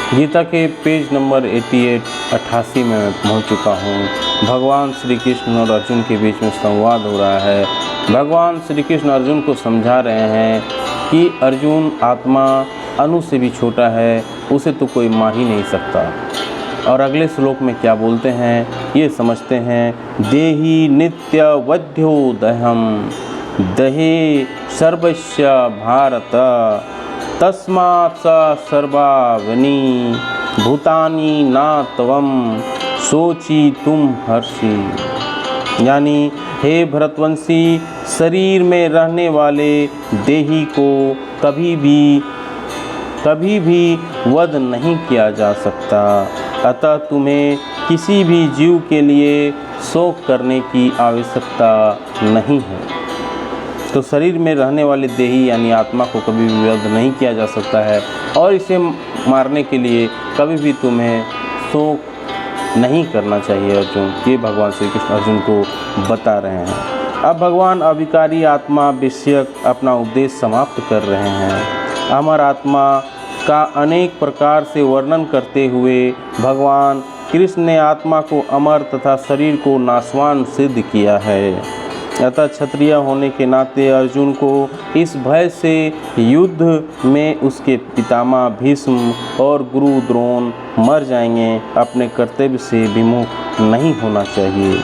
गीता के page number 88 में मैं पहुंच चुका हूं। भगवान श्री कृष्ण और अर्जुन के बीच में संवाद हो रहा है। भगवान श्री कृष्ण अर्जुन को समझा रहे हैं कि अर्जुन, आत्मा अणु से भी छोटा है, उसे तो कोई मार ही नहीं सकता। और अगले श्लोक में क्या बोलते हैं ये समझते हैं। देहि नित्य वध्यो दहम दहे सर्वस्य भारत तस्मात् स सर्वावनि भूतानि न त्वं सोची तुम हर्षि। यानी हे भरतवंशी, शरीर में रहने वाले देही को कभी भी वध नहीं किया जा सकता, अतः तुम्हें किसी भी जीव के लिए शोक करने की आवश्यकता नहीं है। तो शरीर में रहने वाले देही यानी आत्मा को कभी भी वध नहीं किया जा सकता है और इसे मारने के लिए कभी भी तुम्हें शोक नहीं करना चाहिए अर्जुन। ये भगवान श्री कृष्ण अर्जुन को बता रहे हैं। अब भगवान अविकारी आत्मा विषयक अपना उपदेश समाप्त कर रहे हैं। अमर आत्मा का अनेक प्रकार से वर्णन करते हुए भगवान कृष्ण ने आत्मा को अमर तथा शरीर को नाशवान सिद्ध किया है। अतः क्षत्रिय होने के नाते अर्जुन को इस भय से युद्ध में उसके पितामह भीष्म और गुरु द्रोण मर जाएंगे, अपने कर्तव्य से विमुख नहीं होना चाहिए।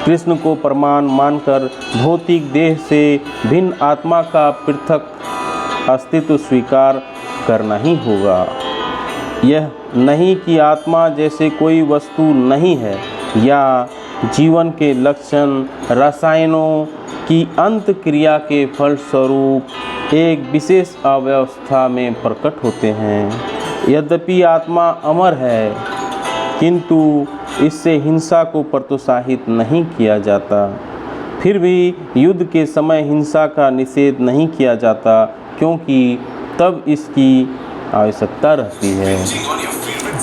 कृष्ण को प्रमाण मानकर भौतिक देह से भिन्न आत्मा का पृथक अस्तित्व स्वीकार करना ही होगा। यह नहीं कि आत्मा जैसे कोई वस्तु नहीं है या जीवन के लक्षण रसायनों की अंत क्रिया के फलस्वरूप एक विशेष अवस्था में प्रकट होते हैं। यद्यपि आत्मा अमर है, किंतु इससे हिंसा को प्रोत्साहित नहीं किया जाता। फिर भी युद्ध के समय हिंसा का निषेध नहीं किया जाता, क्योंकि तब इसकी आवश्यकता रहती है।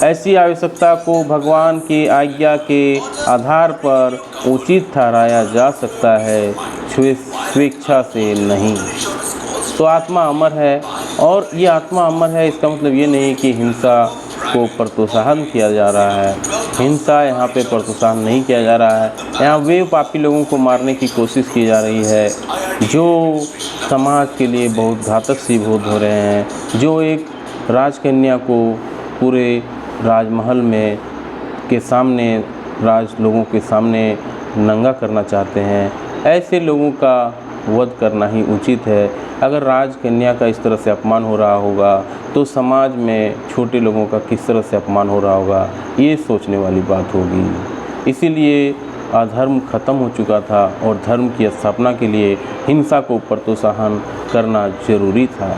ऐसी आवश्यकता को भगवान की आज्ञा के आधार पर उचित ठहराया जा सकता है, स्वेच्छा से नहीं। तो आत्मा अमर है, और ये आत्मा अमर है इसका मतलब ये नहीं कि हिंसा को प्रोत्साहन किया जा रहा है। हिंसा यहाँ पे प्रोत्साहन नहीं किया जा रहा है। यहाँ वे पापी लोगों को मारने की कोशिश की जा रही है जो समाज के लिए बहुत घातक सिद्ध हो रहे हैं, जो एक राजकन्या को पूरे राजमहल में के सामने लोगों के सामने नंगा करना चाहते हैं। ऐसे लोगों का वध करना ही उचित है। अगर राजकन्या का इस तरह से अपमान हो रहा होगा तो समाज में छोटे लोगों का किस तरह से अपमान हो रहा होगा, ये सोचने वाली बात होगी। इसीलिए अधर्म खत्म हो चुका था और धर्म की स्थापना के लिए हिंसा को प्रोत्साहन करना जरूरी था।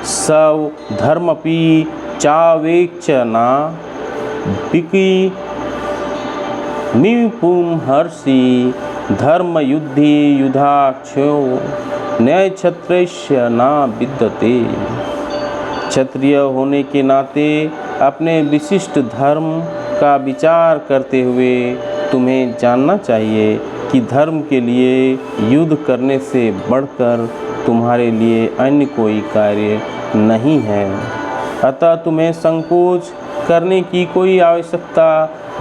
सव धर्मपि चावेक्षना विकी निपुम हर्षि धर्म युद्धि युधाक्षो न्याय क्षत्रिय न विद्यते। क्षत्रिय होने के नाते अपने विशिष्ट धर्म का विचार करते हुए तुम्हें जानना चाहिए कि धर्म के लिए युद्ध करने से बढ़कर तुम्हारे लिए अन्य कोई कार्य नहीं है। अतः तुम्हें संकोच करने की कोई आवश्यकता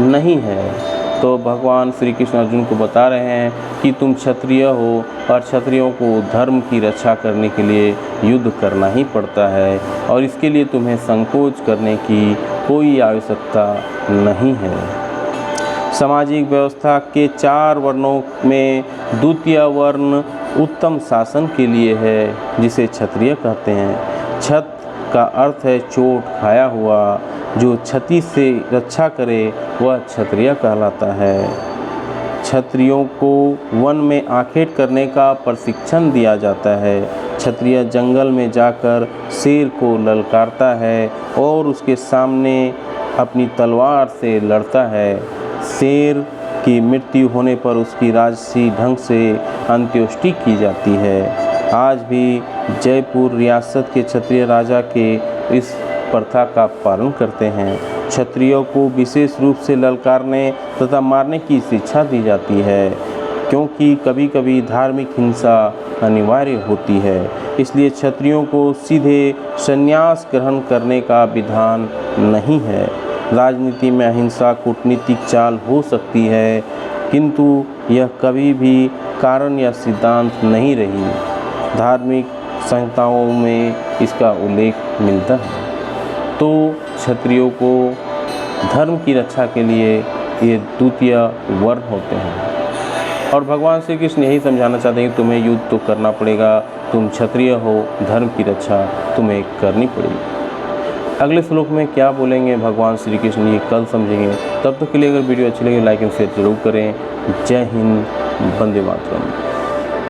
नहीं है। तो भगवान श्री कृष्ण अर्जुन को बता रहे हैं कि तुम क्षत्रिय हो और क्षत्रियों को धर्म की रक्षा करने के लिए युद्ध करना ही पड़ता है, और इसके लिए तुम्हें संकोच करने की कोई आवश्यकता नहीं है। सामाजिक व्यवस्था के 4 वर्णों में द्वितीय वर्ण उत्तम शासन के लिए है, जिसे क्षत्रिय कहते हैं। क्षत का अर्थ है चोट खाया हुआ, जो क्षति से रक्षा करे वह क्षत्रिय कहलाता है। क्षत्रियों को वन में आखेट करने का प्रशिक्षण दिया जाता है। क्षत्रिय जंगल में जाकर शेर को ललकारता है और उसके सामने अपनी तलवार से लड़ता है। शेर की मृत्यु होने पर उसकी राजसी ढंग से अंत्येष्टि की जाती है। आज भी जयपुर रियासत के क्षत्रिय राजा के इस प्रथा का पालन करते हैं। क्षत्रियों को विशेष रूप से ललकारने तथा मारने की शिक्षा दी जाती है, क्योंकि कभी कभी धार्मिक हिंसा अनिवार्य होती है। इसलिए क्षत्रियों को सीधे संन्यास ग्रहण करने का विधान नहीं है। राजनीति में अहिंसा कूटनीतिक चाल हो सकती है, किंतु यह कभी भी कारण या सिद्धांत नहीं रही। धार्मिक संहिताओं में इसका उल्लेख मिलता है। तो क्षत्रियों को धर्म की रक्षा के लिए ये द्वितीय वर्ण होते हैं। और भगवान श्री कृष्ण यही समझाना चाहते हैं कि तुम्हें युद्ध तो करना पड़ेगा, तुम क्षत्रिय हो, धर्म की रक्षा तुम्हें करनी पड़ेगी। अगले श्लोक में क्या बोलेंगे भगवान श्री कृष्ण, ये कल समझेंगे। तब तक के लिए अगर वीडियो अच्छी लगे लाइक एंड शेयर जरूर करें। जय हिंद, वंदे मातरम।